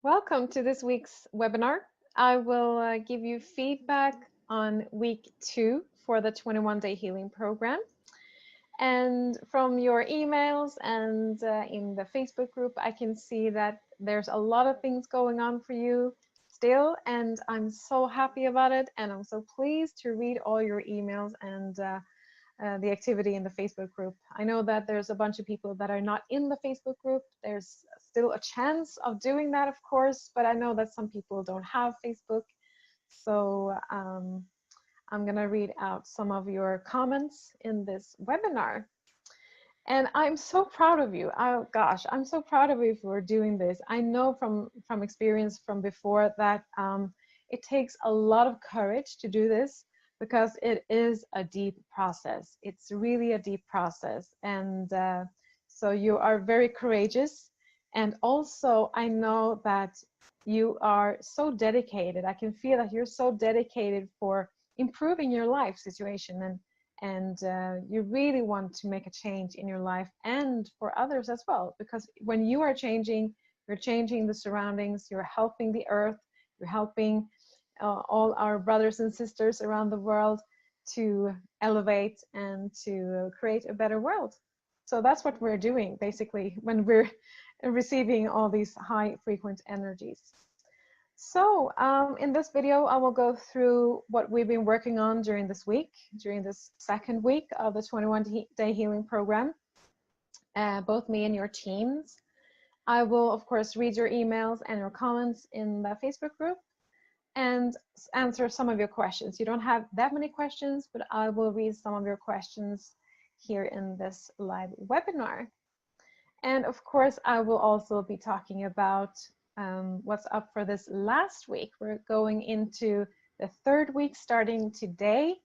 Welcome to this week's webinar. I will give you feedback on week 2 for the 21-day healing program. And from your emails and in the Facebook group, I can see that there's a lot of things going on for you still, and I'm so happy about it. And I'm so pleased to read all your emails and the activity in the Facebook group. I know that there's a bunch of people that are not in the Facebook group. There's still a chance of doing that, of course, but I know that some people don't have Facebook. So I'm gonna read out some of your comments in this webinar. And I'm so proud of you. Oh gosh, I'm so proud of you for doing this. I know from experience from before that it takes a lot of courage to do this, because it is a deep process. It's really a deep process. And so you are very courageous. And also, I know that you are so dedicated. I can feel that you're so dedicated for improving your life situation. And you really want to make a change in your life and for others as well. Because when you are changing, you're changing the surroundings, you're helping the earth, you're helping all our brothers and sisters around the world to elevate and to create a better world. So that's what we're doing basically when we're receiving all these high frequent energies. So in this video, I will go through what we've been working on during this week, during this second week of the 21-day healing program, both me and your teams. I will, of course, read your emails and your comments in the Facebook group and answer some of your questions. You don't have that many questions, but I will read some of your questions here in this live webinar. And of course, I will also be talking about what's up for this last week. We're going into the third week starting today.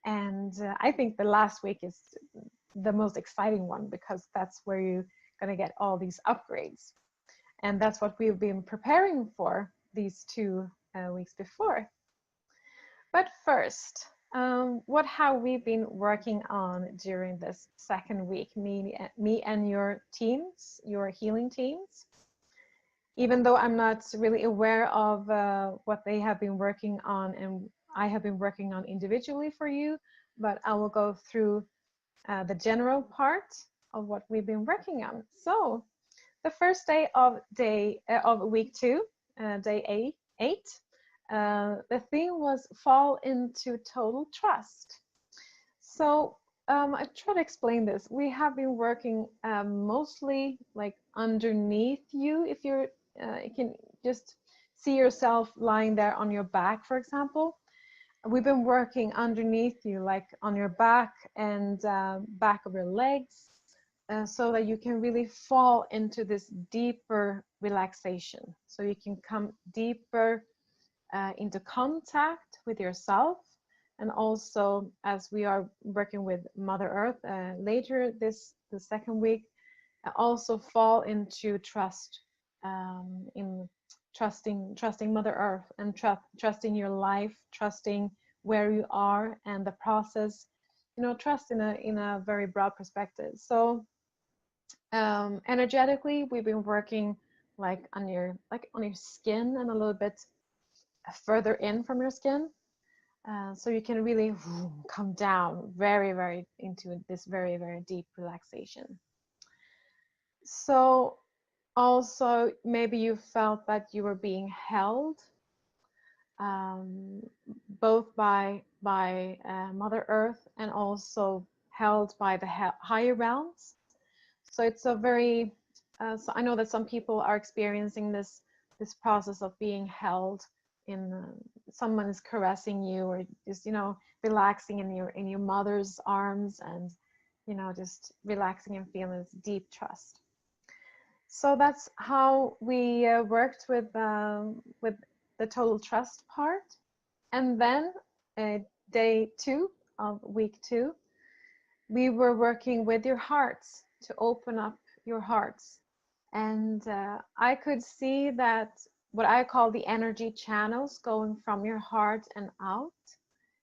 And I think the last week is the most exciting one, because that's where you're going to get all these upgrades. And that's what we've been preparing for these 2 weeks before. But first, what have we been working on during this second week, me and your teams, your healing teams? Even though I'm not really aware of what they have been working on, and I have been working on individually for you, but I will go through the general part of what we've been working on. So the first day of week 2, day 8, the theme was fall into total trust. So I try to explain this. We have been working mostly like underneath you. If you can just see yourself lying there on your back, for example. We've been working underneath you, like on your back and back of your legs, so that you can really fall into this deeper relaxation. So you can come deeper into contact with yourself, and also, as we are working with Mother Earth later the second week, also fall into trust, in trusting Mother Earth, and trusting your life, trusting where you are and the process. You know, trust in a very broad perspective. So energetically, we've been working like on your skin and a little bit further in from your skin, so you can really come down very into this very deep relaxation. So also maybe you felt that you were being held, both by Mother Earth, and also held by the higher realms. So it's a very so I know that some people are experiencing this process of being held in someone is caressing you, or just, you know, relaxing in your mother's arms, and, you know, just relaxing and feeling this deep trust. So that's how we worked with the total trust part. And then day 2 of week 2, we were working with your hearts, to open up your hearts. And I could see that what I call the energy channels going from your heart and out,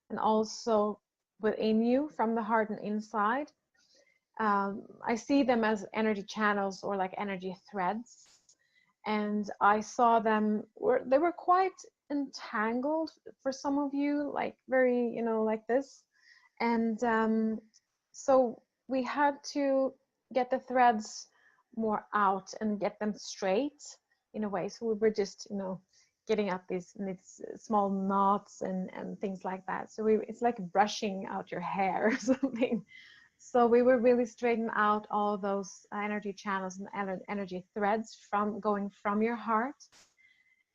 and also within you from the heart and inside. I see them as energy channels, or like energy threads. and I saw them they were quite entangled for some of you, like very, like this. And so we had to get the threads more out and get them straight in a way. So we were just, getting up these small knots and things like that. So it's like brushing out your hair or something. So we were really straightening out all those energy channels and energy threads from going from your heart.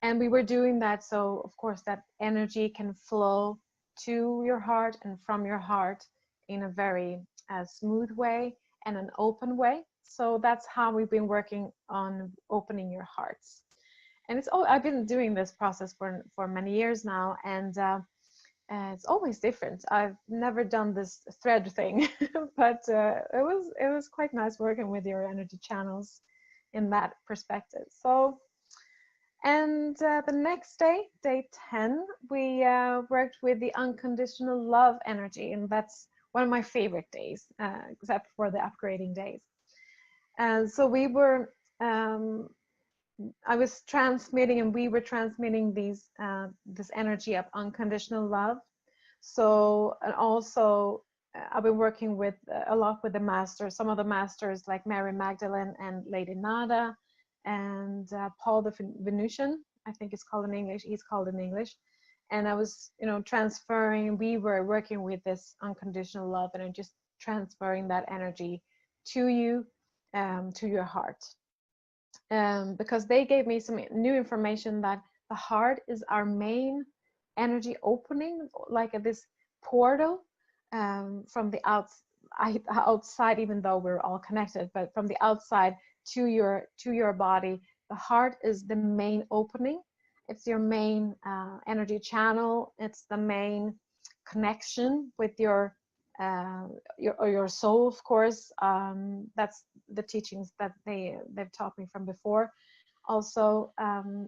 And we were doing that so, of course, that energy can flow to your heart and from your heart in a very smooth way and an open way. So that's how we've been working on opening your hearts. And I've been doing this process for many years now, and it's always different. I've never done this thread thing, but it was quite nice working with your energy channels in that perspective. So, and the next day, day 10, we worked with the unconditional love energy, and that's one of my favorite days, except for the upgrading days. And so we were, I was transmitting, and we were transmitting this energy of unconditional love. So, and also I've been working with a lot with the masters, some of the masters like Mary Magdalene and Lady Nada, and Paul the Venusian, I think it's called in English. He's called in English. And I was, transferring, we were working with this unconditional love and just transferring that energy to you, to your heart. Because they gave me some new information that the heart is our main energy opening, like this portal from the outside, even though we're all connected, but from the outside to your body, the heart is the main opening. It's your main energy channel. It's the main connection with your soul, of course. That's the teachings that they've taught me from before. Also,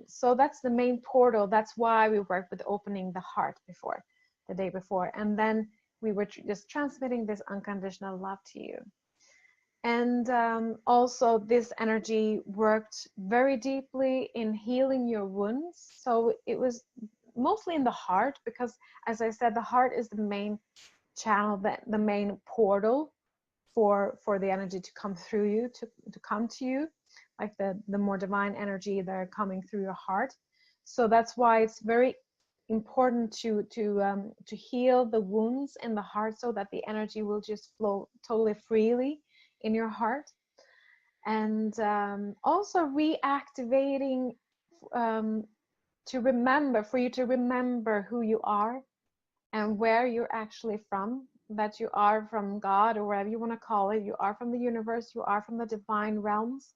so that's the main portal. That's why we worked with opening the heart the day before, and then we were just transmitting this unconditional love to you. And also this energy worked very deeply in healing your wounds. So it was mostly in the heart, because as I said, the heart is the main channel, the main portal for the energy to come through you, to come to you, like the more divine energy that are coming through your heart. So that's why it's very important to heal the wounds in the heart, so that the energy will just flow totally freely in your heart. And also reactivating for you to remember who you are and where you're actually from, that you are from God, or whatever you want to call it. You are from the universe, you are from the divine realms,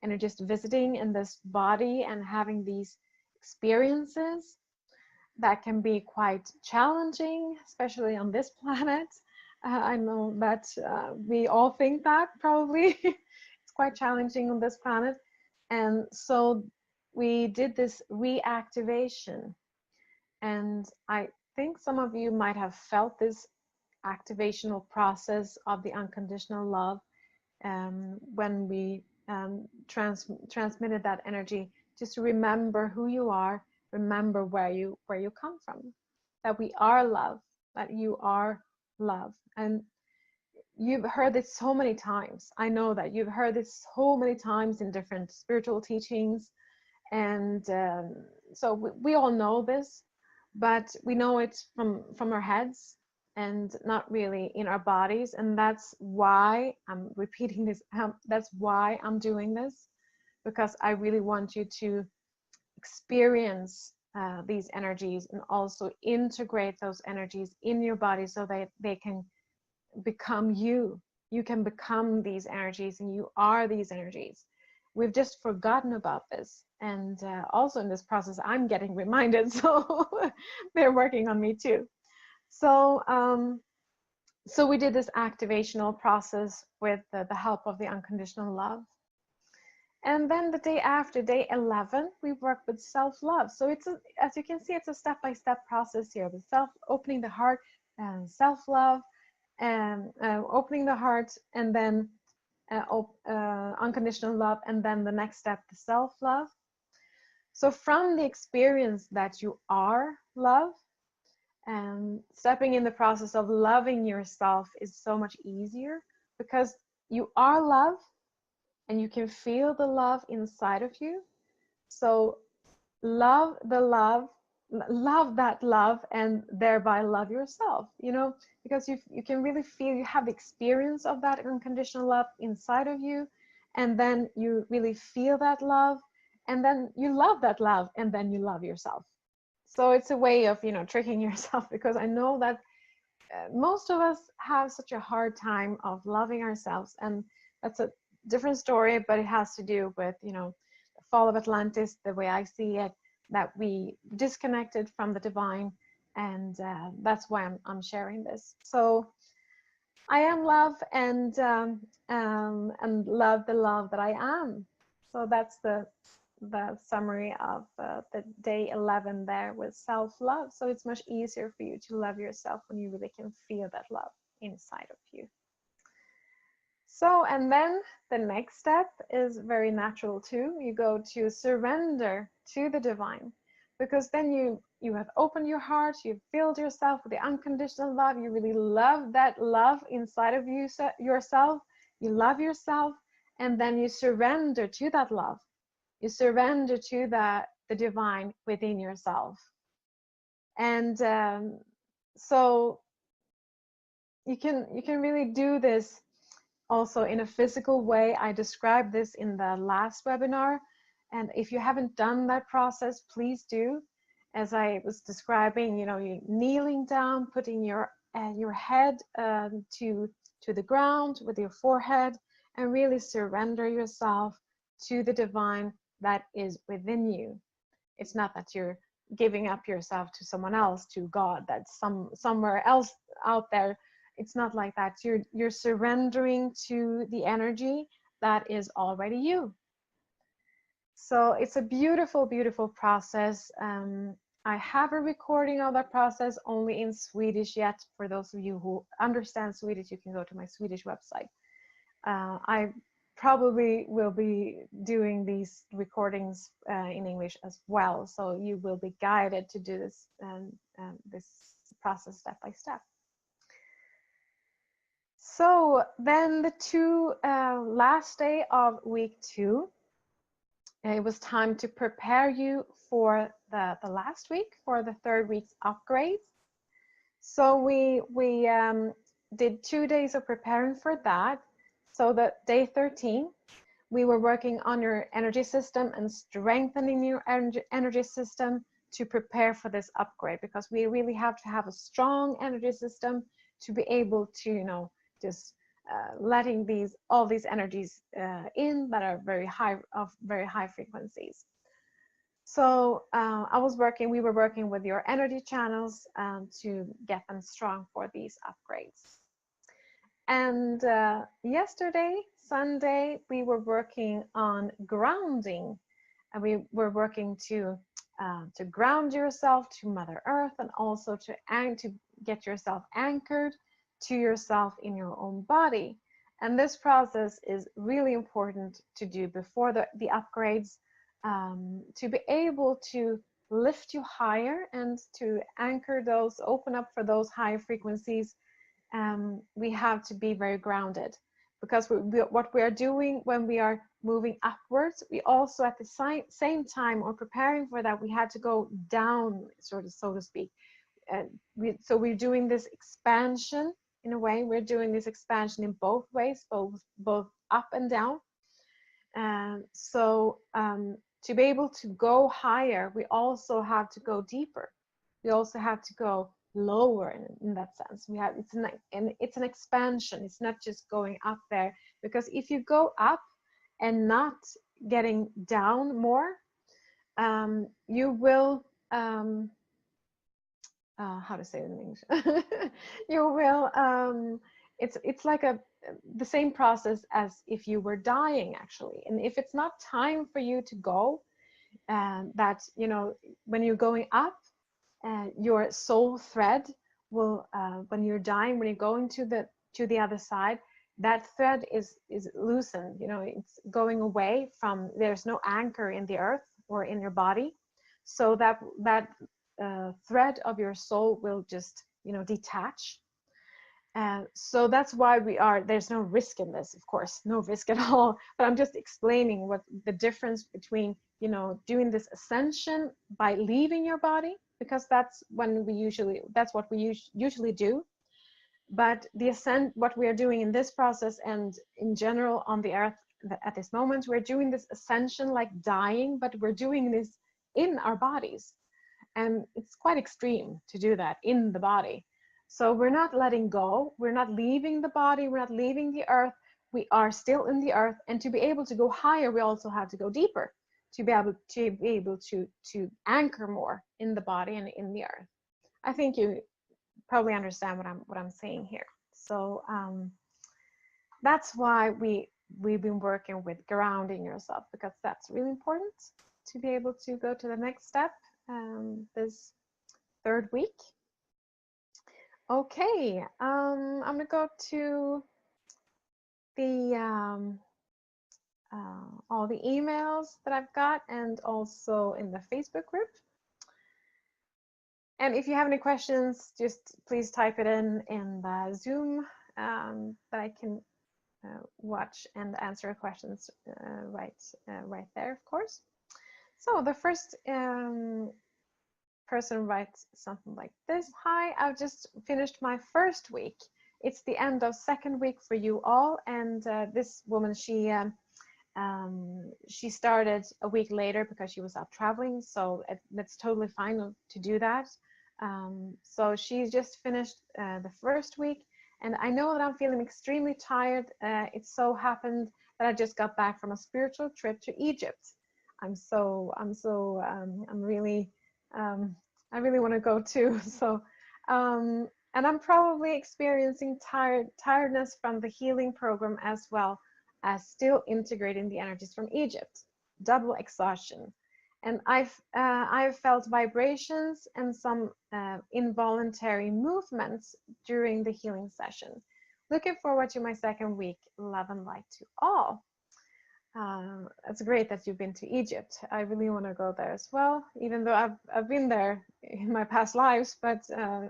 and you're just visiting in this body and having these experiences that can be quite challenging, especially on this planet. I know that we all think that probably. It's quite challenging on this planet. And so we did this reactivation. And I think some of you might have felt this activational process of the unconditional love when we transmitted that energy. Just to remember who you are, remember where you come from, that we are love, that you are love. And you've heard this so many times. I know that you've heard this so many times in different spiritual teachings, and so we all know this, but we know it from our heads and not really in our bodies. And that's why I'm repeating this. That's why I'm doing this, because I really want you to experience these energies and also integrate those energies in your body, so that they can become you. You can become these energies, and you are these energies. We've just forgotten about this. And also in this process, I'm getting reminded. So they're working on me too. So, so we did this activational process with the help of the unconditional love. And then the day after, day 11, we work with self-love. So it's, as you can see, it's a step-by-step process here. The opening the heart, and self-love, and opening the heart, and then unconditional love, and then the next step, the self-love. So from the experience that you are love, and stepping in the process of loving yourself is so much easier because you are love and you can feel the love inside of you. So love the love, love that love, and thereby love yourself, you know, because you can really feel, you have the experience of that unconditional love inside of you, and then you really feel that love, and then you love that love, and then you love yourself. So it's a way of, you know, tricking yourself, because I know that most of us have such a hard time of loving ourselves, and that's a different story, but it has to do with, you know, the fall of Atlantis, the way I see it, that we disconnected from the divine, and that's why I'm sharing this. So I am love, and love the love that I am. So that's the summary of the day 11 there with self-love. So it's much easier for you to love yourself when you really can feel that love inside of you. So, and then the next step is very natural too. You go to surrender to the divine, because then you have opened your heart, you've filled yourself with the unconditional love, you really love that love inside of you, yourself, you love yourself, and then you surrender to that love. You surrender to the divine within yourself. And so you can really do this also in a physical way. I described this in the last webinar, and if you haven't done that process, please do. As I was describing, you know, you kneeling down, putting your head to the ground with your forehead, and really surrender yourself to the divine that is within you. It's not that you're giving up yourself to someone else, to God, that's somewhere else out there. It's not like that. You're surrendering to the energy that is already you. So it's a beautiful, beautiful process. I have a recording of that process only in Swedish yet. For those of you who understand Swedish, you can go to my Swedish website. I probably will be doing these recordings in English as well, so you will be guided to do this this process step by step. So then the last day of week 2, it was time to prepare you for the last week, for the 3rd week's upgrades. So we did 2 days of preparing for that. So that day 13, we were working on your energy system and strengthening your energy system to prepare for this upgrade, because we really have to have a strong energy system to be able to, you know, just letting all these energies in that are very high frequencies. So we were working with your energy channels to get them strong for these upgrades. And yesterday, Sunday, we were working on grounding, and we were working to ground yourself to Mother Earth, and also to get yourself anchored to yourself in your own body. And this process is really important to do before the upgrades, to be able to lift you higher and to anchor those, open up for those higher frequencies. We have to be very grounded, because what we are doing when we are moving upwards, we also at the same time, or preparing for that, we had to go down, so to speak. So we're doing this expansion in a way. We're doing this expansion in both ways, both up and down. So to be able to go higher, we also have to go deeper. We also have to go lower in that sense. It's an expansion. It's not just going up there, because if you go up and not getting down more, you will how to say it in English? You will it's like the same process as if you were dying, actually. And if it's not time for you to go, that, you know, when you're going up, your soul thread will, when you're dying, when you're going to the other side, that thread is loosened, you know, it's going away from, there's no anchor in the earth or in your body. So that thread of your soul will just, you know, detach. So that's why there's no risk in this, of course, no risk at all. But I'm just explaining what the difference between, you know, doing this ascension by leaving your body, because that's what we usually do. But the ascent, what we are doing in this process and in general on the earth at this moment, we're doing this ascension like dying, but we're doing this in our bodies. And it's quite extreme to do that in the body. So we're not letting go, we're not leaving the body, we're not leaving the earth, we are still in the earth. And to be able to go higher, we also have to go deeper, to be able to anchor more in the body and in the earth. I think you probably understand what I'm saying here. So that's why we've been working with grounding yourself, because that's really important to be able to go to the next step this third week. Okay, I'm gonna go to the all the emails that I've got, and also in the Facebook group. And if you have any questions, just please type it in the Zoom that I can watch and answer questions right there, of course. So the first person writes something like this. Hi, I've just finished my first week. It's the end of second week for you all. And this woman, she started a week later because she was out traveling. So it's totally fine to do that. So she just finished the first week. And I know that I'm feeling extremely tired. It so happened that I just got back from a spiritual trip to Egypt. I really want to go too. So, and I'm probably experiencing tiredness from the healing program, as well as still integrating the energies from Egypt. Double exhaustion. And I've felt vibrations and some involuntary movements during the healing session. Looking forward to my second week. Love and light to all. It's great that you've been to Egypt. I really want to go there as well, even though I've been there in my past lives, but I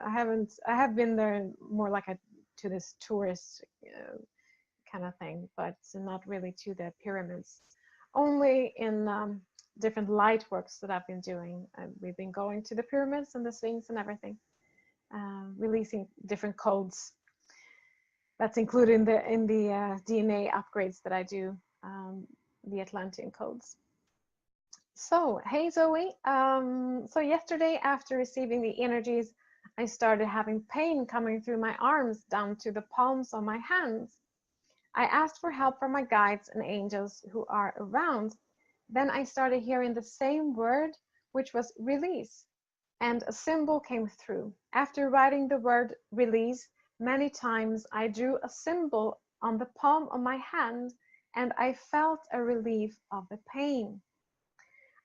have been there more like to this tourist kind of thing, but not really to the pyramids. Only in different light works that I've been doing. We've been going to the pyramids and the Sphinx and everything, releasing different codes. That's included in the DNA upgrades that I do. The Atlantean codes. So, hey Zoe. So yesterday, after receiving the energies, I started having pain coming through my arms down to the palms of my hands. I asked for help from my guides and angels who are around. Then I started hearing the same word, which was release, and a symbol came through. After writing the word release many times, I drew a symbol on the palm of my hand, and I felt a relief of the pain.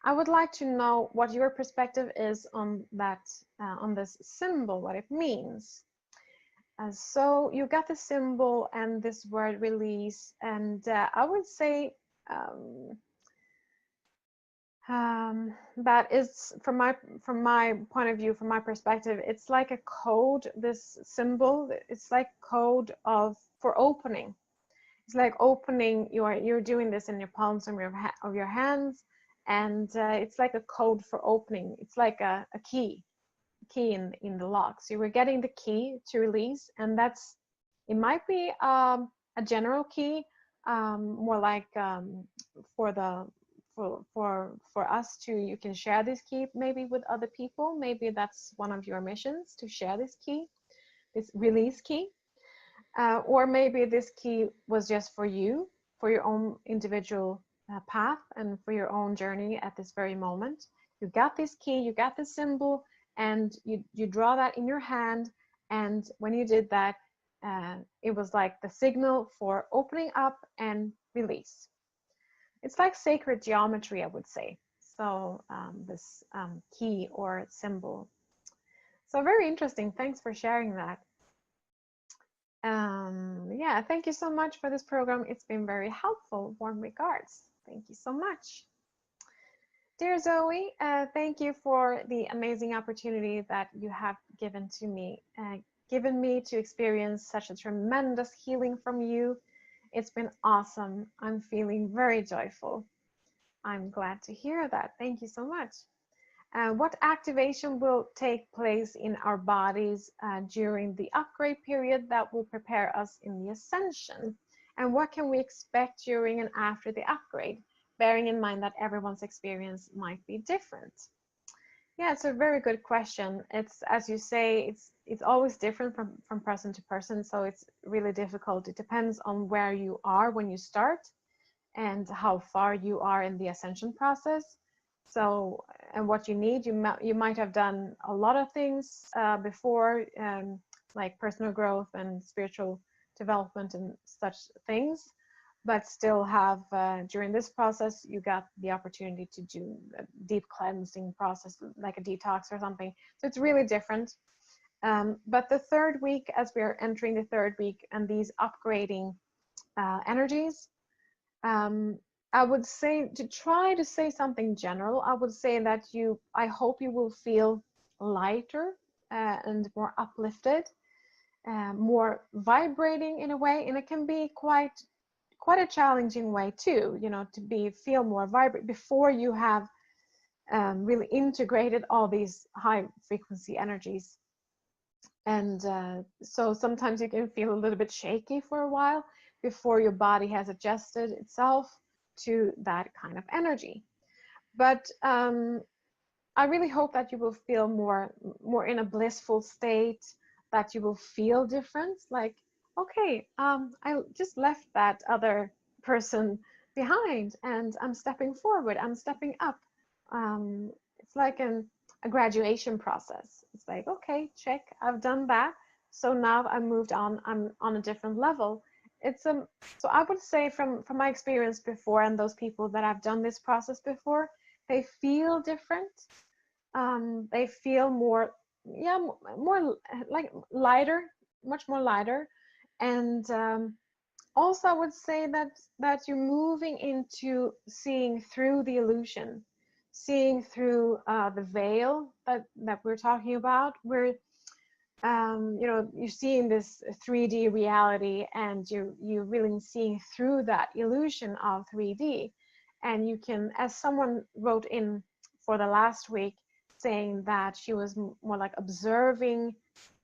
I would like to know what your perspective is on that, on this symbol, what it means. So you got the symbol and this word release, and I would say that is, from my point of view, from my perspective, it's like a code. This symbol, it's like code for opening. It's like opening. You're doing this in your palms of your hands, and it's like a code for opening. It's like a key in the lock. So you were getting the key to release, and it might be a general key, more like for us to, you can share this key maybe with other people. Maybe that's one of your missions, to share this key, this release key. Or maybe this key was just for you, for your own individual path and for your own journey at this very moment. You got this key, you got this symbol, and you draw that in your hand. And when you did that, it was like the signal for opening up and release. It's like sacred geometry, I would say. So this key or symbol. So very interesting. Thanks for sharing that. Yeah, thank you so much for this program. It's been very helpful. Warm regards. Thank you so much. Dear Zoe, thank you for the amazing opportunity that you have given me to experience such a tremendous healing from you. It's been awesome. I'm feeling very joyful. I'm glad to hear that. Thank you so much. What activation will take place in our bodies during the upgrade period that will prepare us in the ascension? And what can we expect during and after the upgrade, bearing in mind that everyone's experience might be different? Yeah, it's a very good question. It's, as you say, it's always different from person to person, so it's really difficult. It depends on where you are when you start and how far you are in the ascension process. So, and what you need, you might have done a lot of things before, like personal growth and spiritual development and such things, but still have during this process you got the opportunity to do a deep cleansing process, like a detox or something. So it's really different. But the third week, as we are entering the third week, and these upgrading energies, um, I would say, to try to say something general, I would say that I hope you will feel lighter and more uplifted, more vibrating in a way, and it can be quite a challenging way too, to feel more vibrant before you have really integrated all these high frequency energies. And so sometimes you can feel a little bit shaky for a while before your body has adjusted itself to that kind of energy. But I really hope that you will feel more in a blissful state, that you will feel different. Like, okay, I just left that other person behind, and I'm stepping forward. I'm stepping up. It's like a graduation process. It's like, okay, check, I've done that. So now I moved on. I'm on a different level. So I would say from my experience before, and those people that have done this process before, they feel different. They feel more, yeah, more like lighter, much more lighter. And also I would say that you're moving into seeing through the illusion, seeing through the veil that we're talking about. Where you're seeing this 3D reality, and you're really seeing through that illusion of 3D. And you can, as someone wrote in for the last week, saying that she was more like observing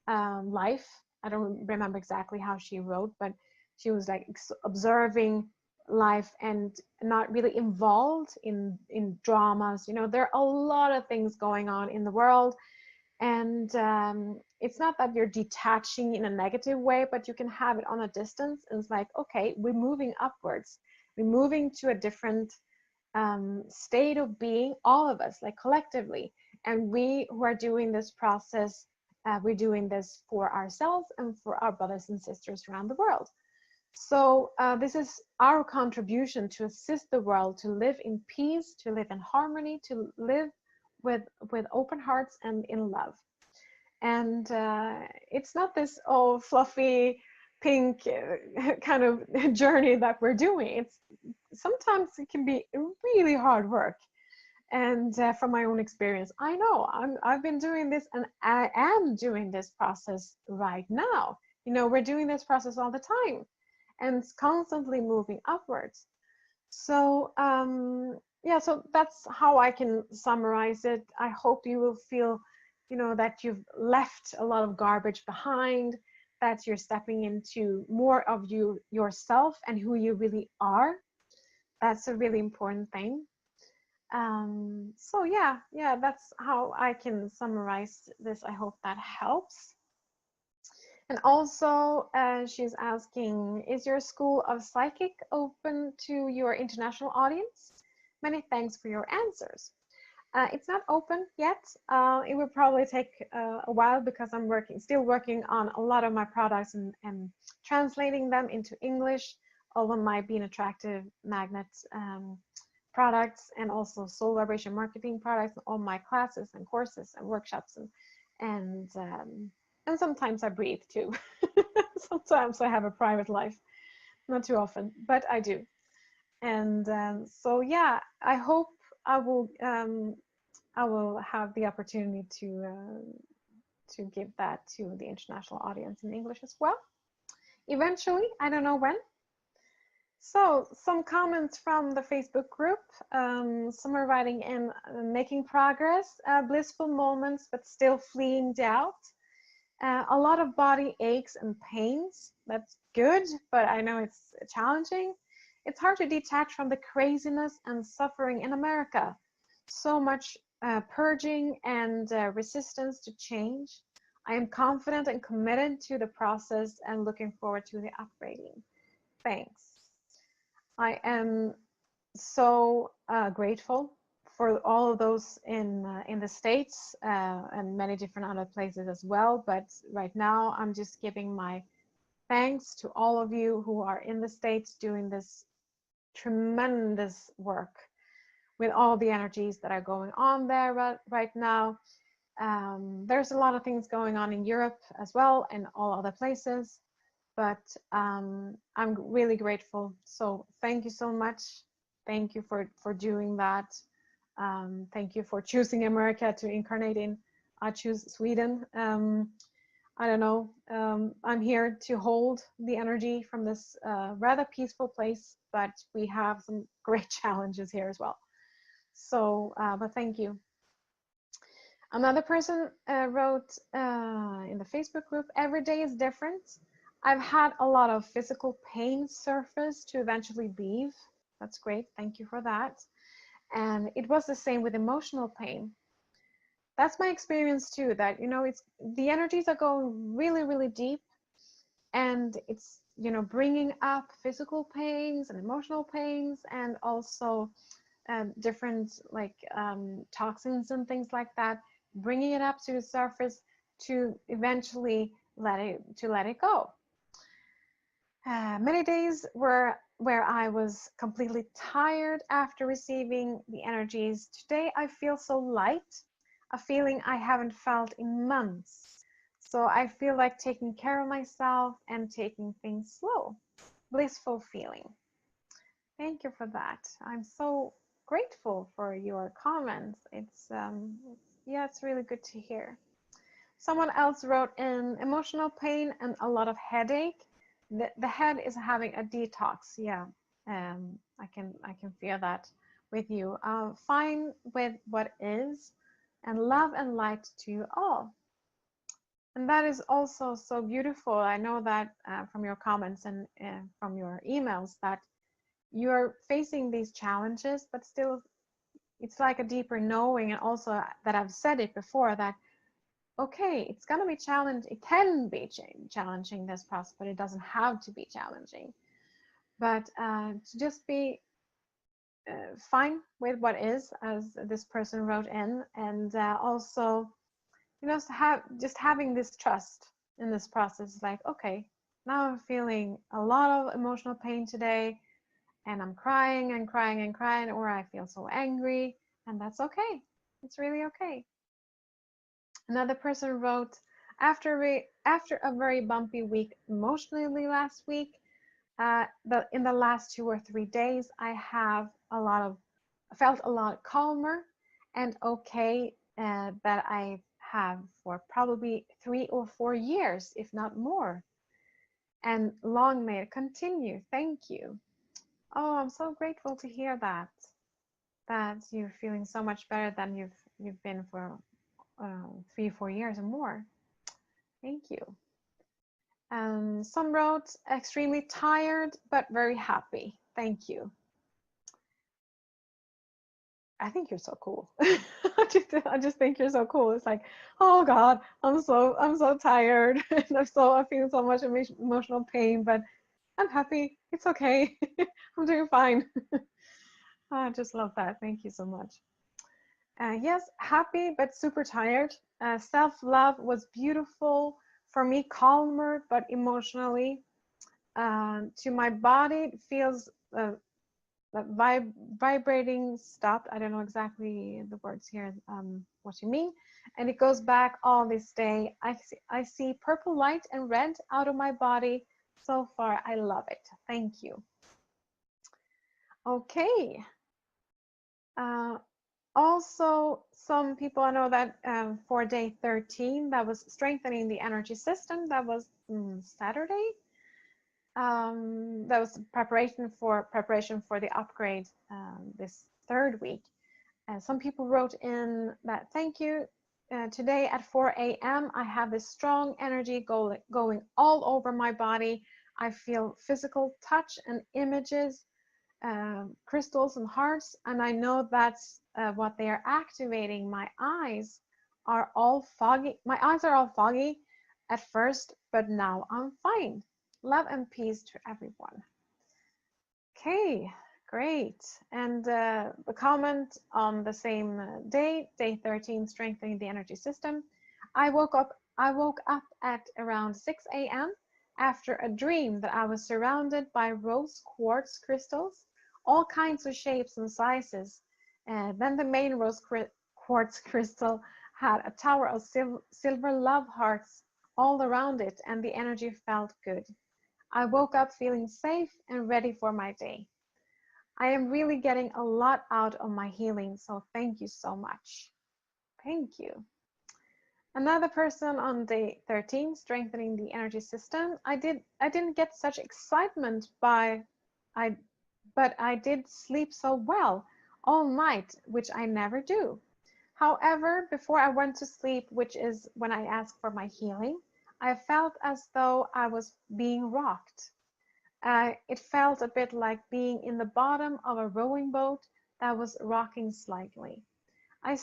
life. I don't remember exactly how she wrote, but she was like observing life and not really involved in dramas. There are a lot of things going on in the world, and it's not that you're detaching in a negative way, but you can have it on a distance. And it's like, okay, we're moving upwards, we're moving to a different state of being, all of us, like collectively. And we who are doing this process, we're doing this for ourselves and for our brothers and sisters around the world. So this is our contribution to assist the world to live in peace, to live in harmony, to live with open hearts and in love. And it's not this fluffy pink kind of journey that we're doing. It's sometimes it can be really hard work. And from my own experience, I know I've been doing this, and I am doing this process right now. We're doing this process all the time, and it's constantly moving upwards. So yeah, so that's how I can summarize it. I hope you will feel, that you've left a lot of garbage behind, that you're stepping into more of yourself and who you really are. That's a really important thing. So yeah, that's how I can summarize this. I hope that helps. And also, she's asking, is your School of Psychic open to your international audience? Many thanks for your answers. It's not open yet. It will probably take a while, because I'm still working on a lot of my products and translating them into English. All of my Being Attractive Magnets products, and also soul vibration marketing products, all my classes and courses and workshops and And sometimes I breathe too. Sometimes I have a private life, not too often, but I do. And so yeah, I hope I will have the opportunity to give that to the international audience in English as well. Eventually, I don't know when. So some comments from the Facebook group. Some are writing in making progress, blissful moments, but still fleeing doubt. A lot of body aches and pains. That's good, but I know it's challenging. It's hard to detach from the craziness and suffering in America. So much purging and resistance to change. I am confident and committed to the process and looking forward to the upgrading. Thanks. I am so grateful for all of those in the States and many different other places as well. But right now, I'm just giving my thanks to all of you who are in the States doing this tremendous work with all the energies that are going on there right now. There's a lot of things going on in Europe as well and all other places, but I'm really grateful. So thank you so much. Thank you for doing that. Thank you for choosing America to incarnate in. I choose Sweden. I don't know. I'm here to hold the energy from this rather peaceful place, but we have some great challenges here as well. So, but thank you. Another person wrote in the Facebook group, every day is different. I've had a lot of physical pain surface to eventually leave. That's great. Thank you for that. And it was the same with emotional pain. That's my experience too, that, you know, it's the energies are going really, really deep, and it's, you know, bringing up physical pains and emotional pains, and also different like toxins and things like that, bringing it up to the surface to eventually let it go. Many days where I was completely tired after receiving the energies. Today I feel so light, a feeling I haven't felt in months. So I feel like taking care of myself and taking things slow. Blissful feeling. Thank you for that. I'm so grateful for your comments. Yeah, it's really good to hear. Someone else wrote in emotional pain and a lot of headache. The head is having a detox. Yeah, I can feel that with you. Fine with what is, and love and light to you all. And that is also so beautiful. I know that from your comments and from your emails that you're facing these challenges, but still it's like a deeper knowing, and also that I've said it before, that okay, it's going to be challenging. It can be challenging, this process, but it doesn't have to be challenging. But to just be fine with what is, as this person wrote in, and also, you know, just having this trust in this process, like, okay, now I'm feeling a lot of emotional pain today, and I'm crying and crying and crying, or I feel so angry, and that's okay. It's really okay. Another person wrote, after a very bumpy week emotionally last week, in the last 2 or 3 days, I have felt a lot calmer and okay that I have for probably 3 or 4 years, if not more. And long may it continue. Thank you. Oh, I'm so grateful to hear that you're feeling so much better than you've been for 3 or 4 years or more. Thank you. Some wrote, extremely tired but very happy. Thank you. I think you're so cool. I just think you're so cool. It's like, oh God, I'm so tired, and I feel so much emotional pain, but I'm happy. It's okay. I'm doing fine. I just love that. Thank you so much. Yes, happy but super tired. Self-love was beautiful for me, calmer but emotionally. To my body, it feels vibrating stopped. I don't know exactly the words here, what you mean. And it goes back all this day. I see purple light and red out of my body. So far, I love it. Thank you. Okay. Also, some people, I know that for day 13, that was strengthening the energy system. That was Saturday. That was preparation for the upgrade this third week. Some people wrote in that thank you. Today at 4 a.m. I have this strong energy going all over my body. I feel physical touch and images, crystals and hearts, and I know that's what they are activating. My eyes are all foggy. My eyes are all foggy at first, but now I'm fine. Love and peace to everyone. Okay, great. And the comment on the same day, day 13, strengthening the energy system. I woke up at around 6 a.m. after a dream that I was surrounded by rose quartz crystals, all kinds of shapes and sizes. Then the main rose quartz crystal had a tower of silver love hearts all around it, and the energy felt good. I woke up feeling safe and ready for my day. I am really getting a lot out of my healing, so thank you so much. Thank you. Another person on day 13, strengthening the energy system. I didn't get such excitement but I did sleep so well all night, which I never do. However, before I went to sleep, which is when I asked for my healing, I felt as though I was being rocked. It felt a bit like being in the bottom of a rowing boat that was rocking slightly. I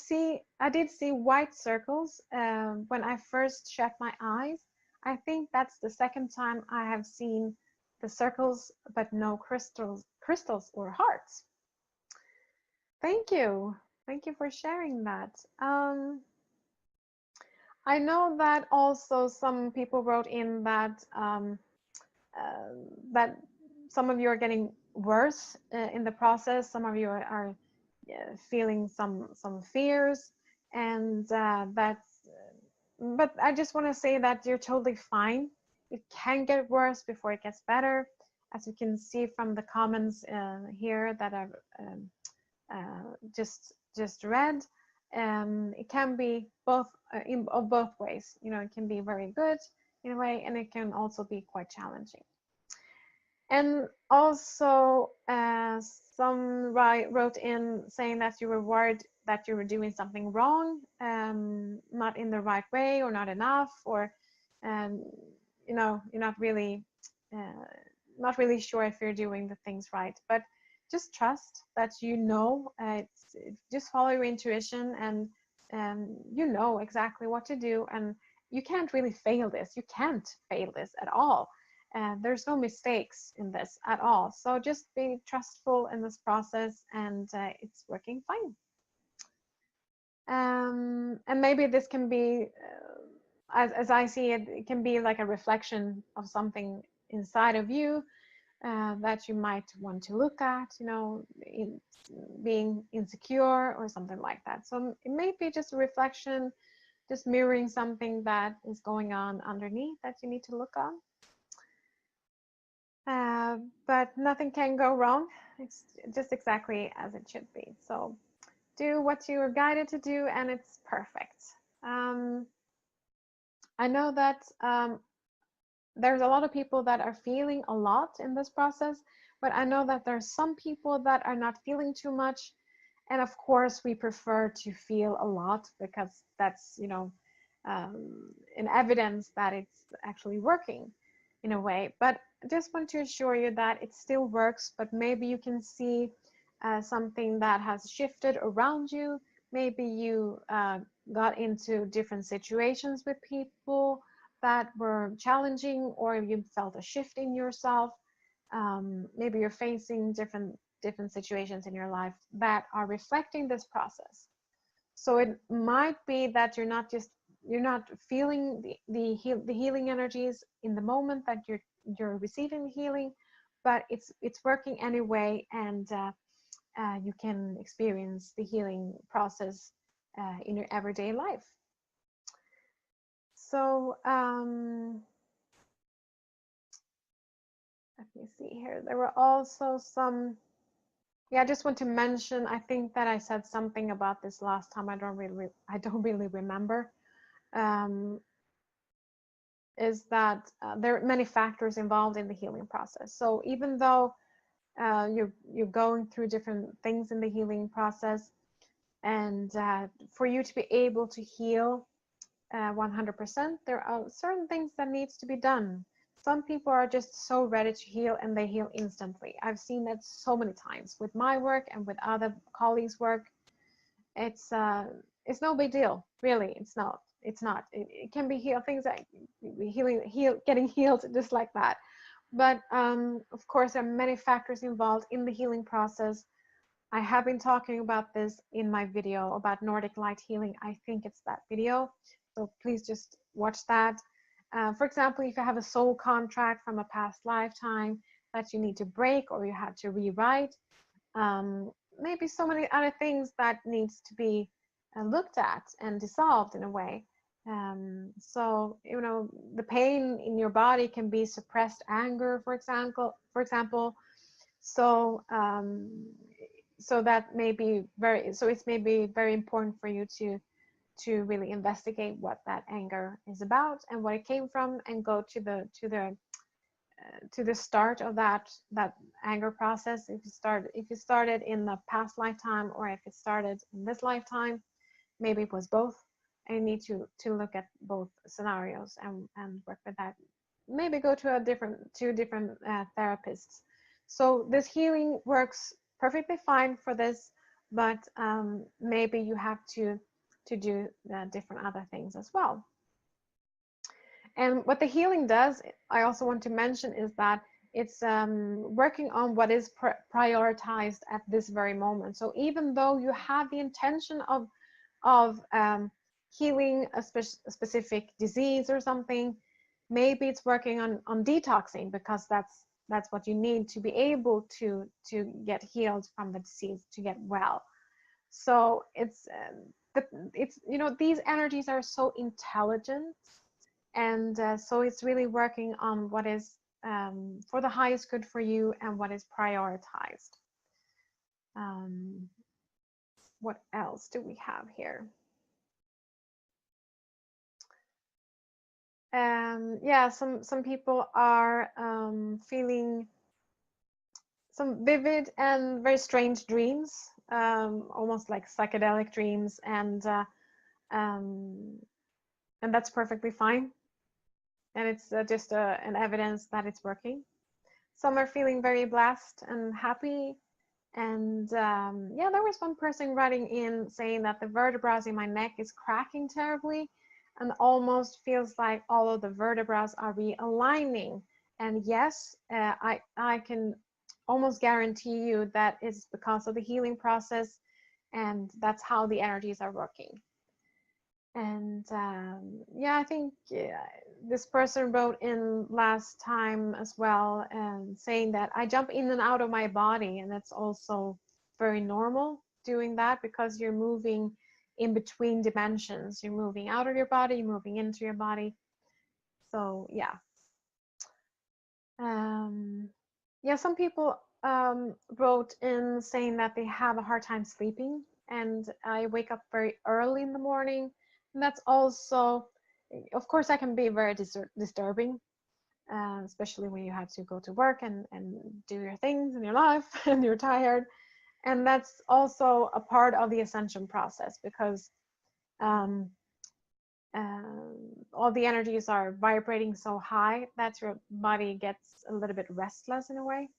did see white circles when I first shut my eyes. I think that's the second time I have seen the circles, but no crystals or hearts. Thank you. Thank you for sharing that. I know that also some people wrote in that that some of you are getting worse in the process. Some of you are feeling some fears, and that's. But I just want to say that you're totally fine. It can get worse before it gets better, as you can see from the comments here that I've just read. It can be both of both ways. You know, it can be very good in a way, and it can also be quite challenging. And also, some wrote in saying that you were worried that you were doing something wrong, not in the right way, or not enough, or you know, you're not really sure if you're doing the things right. But just trust that you know. Just follow your intuition, and you know exactly what to do, and you can't really fail this. You can't fail this at all. There's no mistakes in this at all. So just be trustful in this process, and it's working fine. And maybe this can be, as I see it, it can be like a reflection of something inside of you that you might want to look at, you know, being insecure or something like that. So it may be just a reflection, just mirroring something that is going on underneath that you need to look on. But nothing can go wrong. It's just exactly as it should be. So do what you are guided to do, and it's perfect. I know that there's a lot of people that are feeling a lot in this process, but I know that there's some people that are not feeling too much. And of course, we prefer to feel a lot because that's, you know, an evidence that it's actually working in a way. But I just want to assure you that it still works, but maybe you can see something that has shifted around you. Maybe you got into different situations with people that were challenging, or you felt a shift in yourself. Maybe you're facing different situations in your life that are reflecting this process. So it might be that you're not feeling the healing energies in the moment that you're receiving the healing, but it's working anyway, and you can experience the healing process in your everyday life. So let me see here. There were also some, yeah, I just want to mention, I think that I said something about this last time. I don't really remember. Is that there are many factors involved in the healing process. So even though you're going through different things in the healing process, and for you to be able to heal 100%, there are certain things that needs to be done. Some people are just so ready to heal and they heal instantly. I've seen that so many times with my work and with other colleagues' work. It's no big deal, really. It's not. It can be healed. Things that getting healed just like that. But of course, there are many factors involved in the healing process. I have been talking about this in my video about Nordic light healing. I think it's that video. So please just watch that. For example, if you have a soul contract from a past lifetime that you need to break or you have to rewrite, maybe so many other things that needs to be looked at and dissolved in a way. So, you know, the pain in your body can be suppressed anger, for example. So, so that may be it's maybe very important for you to really investigate what that anger is about and what it came from, and go to the start of that anger process. If you started in the past lifetime, or if it started in this lifetime, maybe it was both, and you need to look at both scenarios and work with that. Maybe go to two different therapists. So this healing works perfectly fine for this, but maybe you have to do different other things as well. And what the healing does, I also want to mention, is that it's working on what is prioritized at this very moment. So even though you have the intention of healing a specific disease or something, maybe it's working on detoxing, because that's what you need to be able to get healed from the disease, to get well. So it's you know, these energies are so intelligent, and so it's really working on what is for the highest good for you and what is prioritized. What else do we have here? Yeah, some people are feeling some vivid and very strange dreams, almost like psychedelic dreams, and that's perfectly fine. And it's just an evidence that it's working. Some are feeling very blessed and happy. And yeah, there was one person writing in saying that the vertebrae in my neck is cracking terribly, and almost feels like all of the vertebrae are realigning. And yes, I can almost guarantee you that it's because of the healing process, and that's how the energies are working. And yeah, I think this person wrote in last time as well, saying that I jump in and out of my body, and that's also very normal doing that, because you're moving in between dimensions. You're moving out of your body, you're moving into your body. So yeah. Yeah, some people wrote in saying that they have a hard time sleeping, and I wake up very early in the morning. And that's also, of course, that can be very disturbing, especially when you have to go to work and do your things in your life and you're tired. And that's also a part of the ascension process, because all the energies are vibrating so high that your body gets a little bit restless in a way.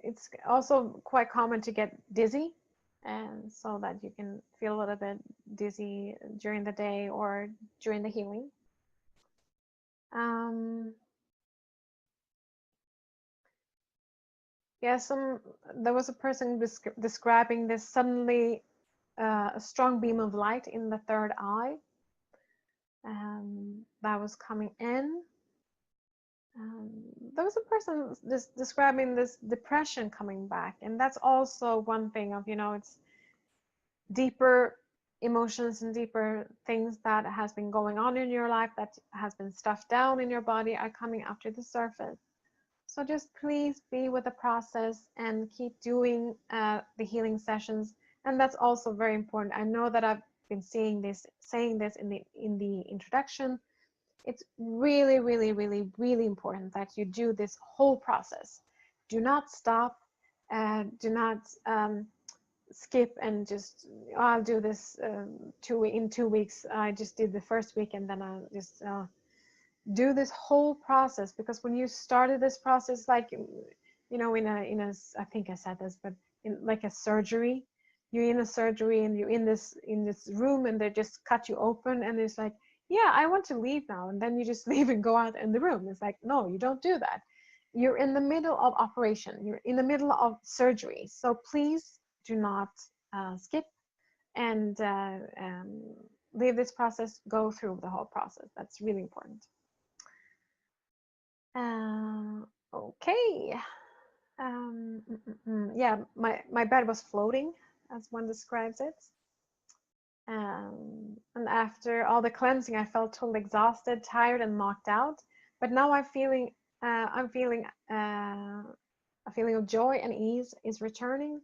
It's also quite common to get dizzy, and so that you can feel a little bit dizzy during the day or during the healing. Yeah, there was a person describing this suddenly a strong beam of light in the third eye that was coming in. There was a person describing this depression coming back, and that's also one thing of, it's deeper emotions and deeper things that has been going on in your life that has been stuffed down in your body are coming up to the surface. So just please be with the process and keep doing the healing sessions. And that's also very important. I know that I've been saying this in the introduction. It's really, really, really, really important that you do this whole process. Do not stop. Do not skip and just, oh, I'll do this in 2 weeks. I just did the first week and then I'll just do this whole process, because when you started this process, like, in a I think I said this, but in like a surgery, you're in a surgery and you're in this room and they just cut you open and it's like, yeah, I want to leave now, and then you just leave and go out in the room. It's like, no, you don't do that. You're in the middle of operation, you're in the middle of surgery, so please do not skip and leave this process, go through the whole process. That's really important. Okay. Yeah, my bed was floating, as one describes it. And after all the cleansing, I felt totally exhausted, tired, and knocked out. But now I'm feeling a feeling of joy and ease is returning.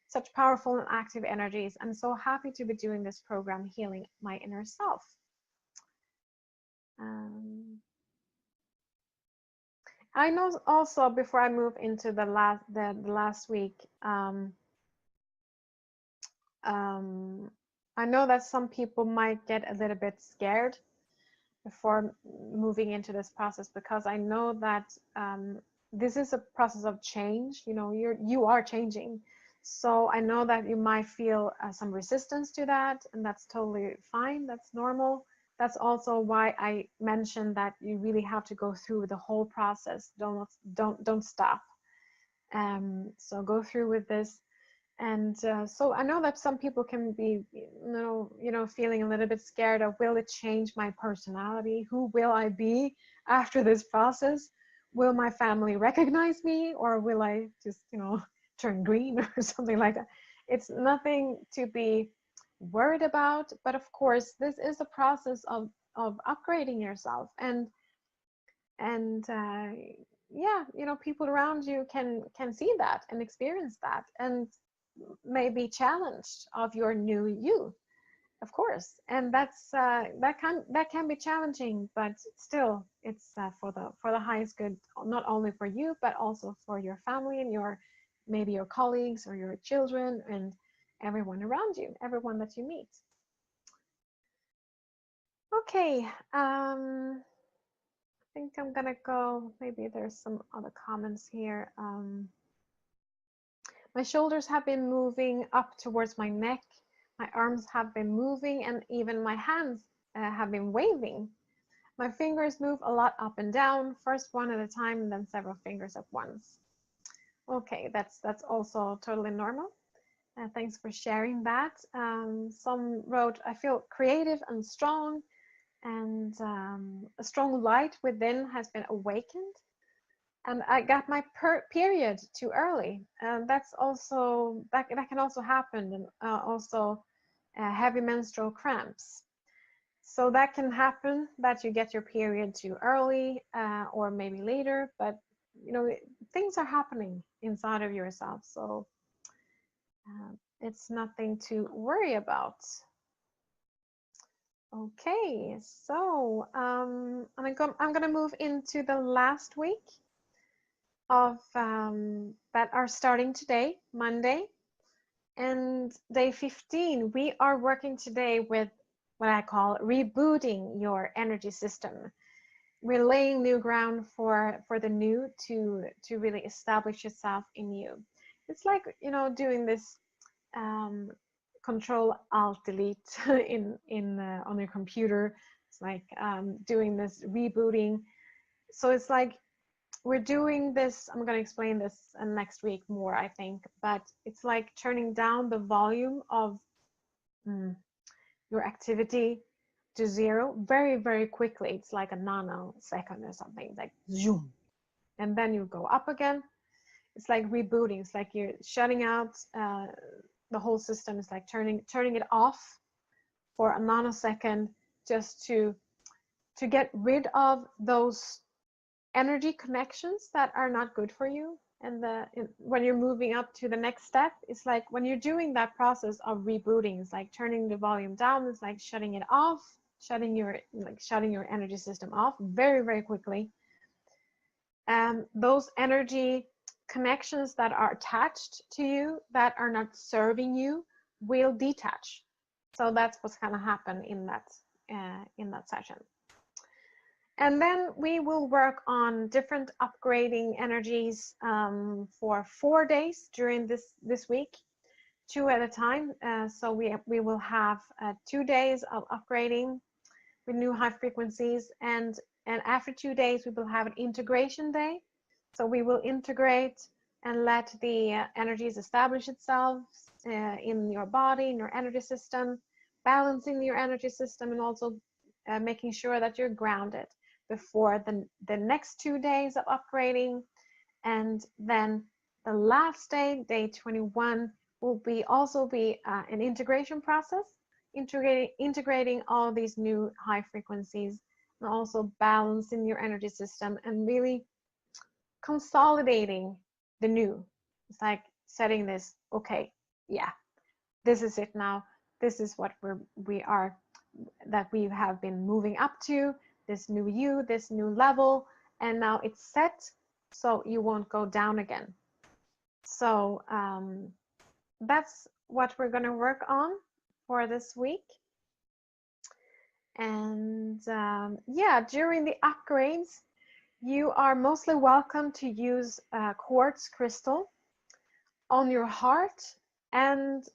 Such powerful and active energies. I'm so happy to be doing this program, healing my inner self. I know also, before I move into the last week, I know that some people might get a little bit scared before moving into this process, because I know that this is a process of change. You are changing, so I know that you might feel some resistance to that, and that's totally fine. That's normal. That's also why I mentioned that you really have to go through the whole process. Don't stop. So go through with this. And so I know that some people can be, feeling a little bit scared of, will it change my personality? Who will I be after this process? Will my family recognize me, or will I just, turn green or something like that? It's nothing to be worried about, but of course, this is a process of upgrading yourself, and yeah, people around you can see that and experience that, and may be challenged of your new you, of course, and that can be challenging, but still, it's for the highest good, not only for you but also for your family and maybe your colleagues or your children and everyone around you, everyone that you meet. Okay, I think I'm gonna go, maybe there's some other comments here. My shoulders have been moving up towards my neck. My arms have been moving, and even my hands have been waving. My fingers move a lot up and down, first one at a time, and then several fingers at once. Okay, that's also totally normal. Thanks for sharing that. Some wrote, I feel creative and strong, and a strong light within has been awakened. And I got my period too early. That's also, that can also happen, and also heavy menstrual cramps. So that can happen, that you get your period too early, or maybe later, but things are happening inside of yourself, so it's nothing to worry about. Okay, so I'm gonna move into the last week of that are starting today, Monday, and day 15. We are working today with what I call rebooting your energy system. We're laying new ground for the new to really establish yourself in you. It's like, doing this Control Alt Delete on your computer. It's like doing this rebooting. So it's like, we're doing this, I'm going to explain this next week more, I think, but it's like turning down the volume of your activity to zero very, very quickly. It's like a nanosecond or something, like zoom. and then you go up again. It's like rebooting. It's like you're shutting out the whole system. It's like turning it off for a nanosecond, just to get rid of those energy connections that are not good for you. And when you're moving up to the next step, it's like when you're doing that process of rebooting, it's like turning the volume down. It's like shutting it off, shutting your energy system off very, very quickly. Those energy connections that are attached to you, that are not serving you, will detach. So that's what's going to happen in that session. And then we will work on different upgrading energies for 4 days during this week, 2 at a time. So we will have 2 days of upgrading with new high frequencies, and after 2 days we will have an integration day. So we will integrate and let the energies establish itself in your body, in your energy system, balancing your energy system, and also making sure that you're grounded before the next 2 days of upgrading. And then the last day, day 21, will also be an integration process, integrating all these new high frequencies, and also balancing your energy system and really consolidating the new. It's like setting this, okay, yeah, this is it now. This is what we have been moving up to, this new you, this new level, and now it's set, so you won't go down again. So that's what we're going to work on for this week. And yeah, during the upgrades, you are mostly welcome to use quartz crystal on your heart and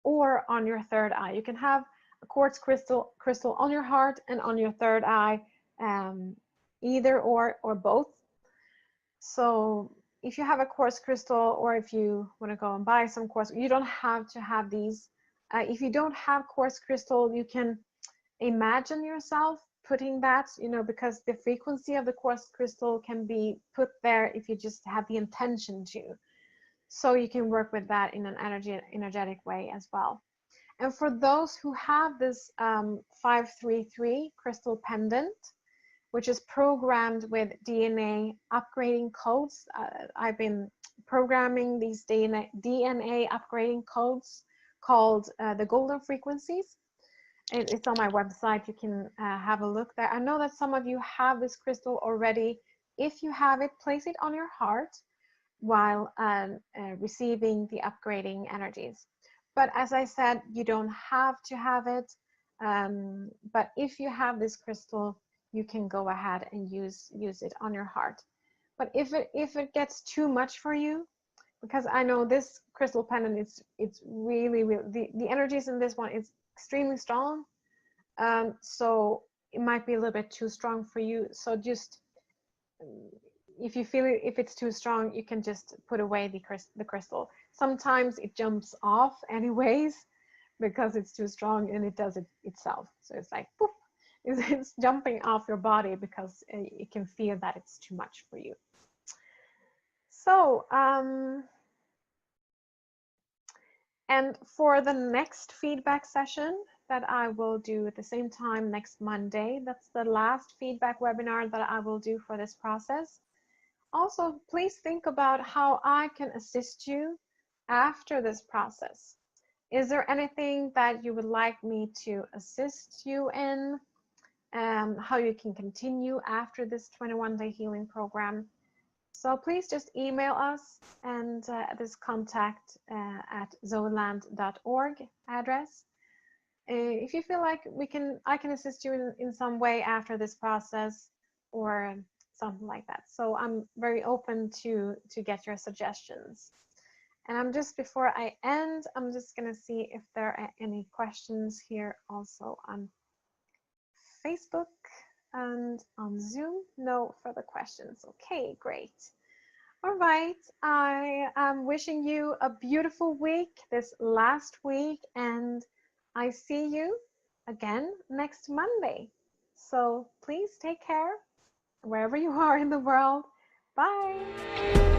or on your third eye. You can have a quartz crystal on your heart and on your third eye, either or both. So if you have a quartz crystal, or if you want to go and buy some quartz, you don't have to have these. If you don't have quartz crystal, you can imagine yourself putting that, because the frequency of the quartz crystal can be put there if you just have the intention to. So you can work with that in an energetic way as well. And for those who have this 533 crystal pendant, which is programmed with DNA upgrading codes, I've been programming these DNA upgrading codes called the golden frequencies. It's on my website. You can have a look there. I know that some of you have this crystal already. If you have it, place it on your heart while receiving the upgrading energies. But as I said, you don't have to have it. But if you have this crystal, you can go ahead and use it on your heart. But if it gets too much for you, because I know this crystal pendant, it's really the energies in this one is extremely strong. So it might be a little bit too strong for you. So just if you feel if it's too strong, you can just put away the crystal. Sometimes it jumps off anyways because it's too strong, and it does it itself. So it's like poof, it's jumping off your body because you can feel that it's too much for you. So and for the next feedback session that I will do at the same time next Monday, that's the last feedback webinar that I will do for this process. Also, please think about how I can assist you after this process. Is there anything that you would like me to assist you in? How you can continue after this 21-day healing program? So please just email us, and this contact at zoeland.org address. If you feel like I can assist you in some way after this process, or something like that. So I'm very open to get your suggestions. And I'm just, before I end, I'm just going to see if there are any questions here also on Facebook and on Zoom. No further questions. Okay, great. All right, I am wishing you a beautiful week, this last week, and I see you again next Monday. So please take care wherever you are in the world, Bye.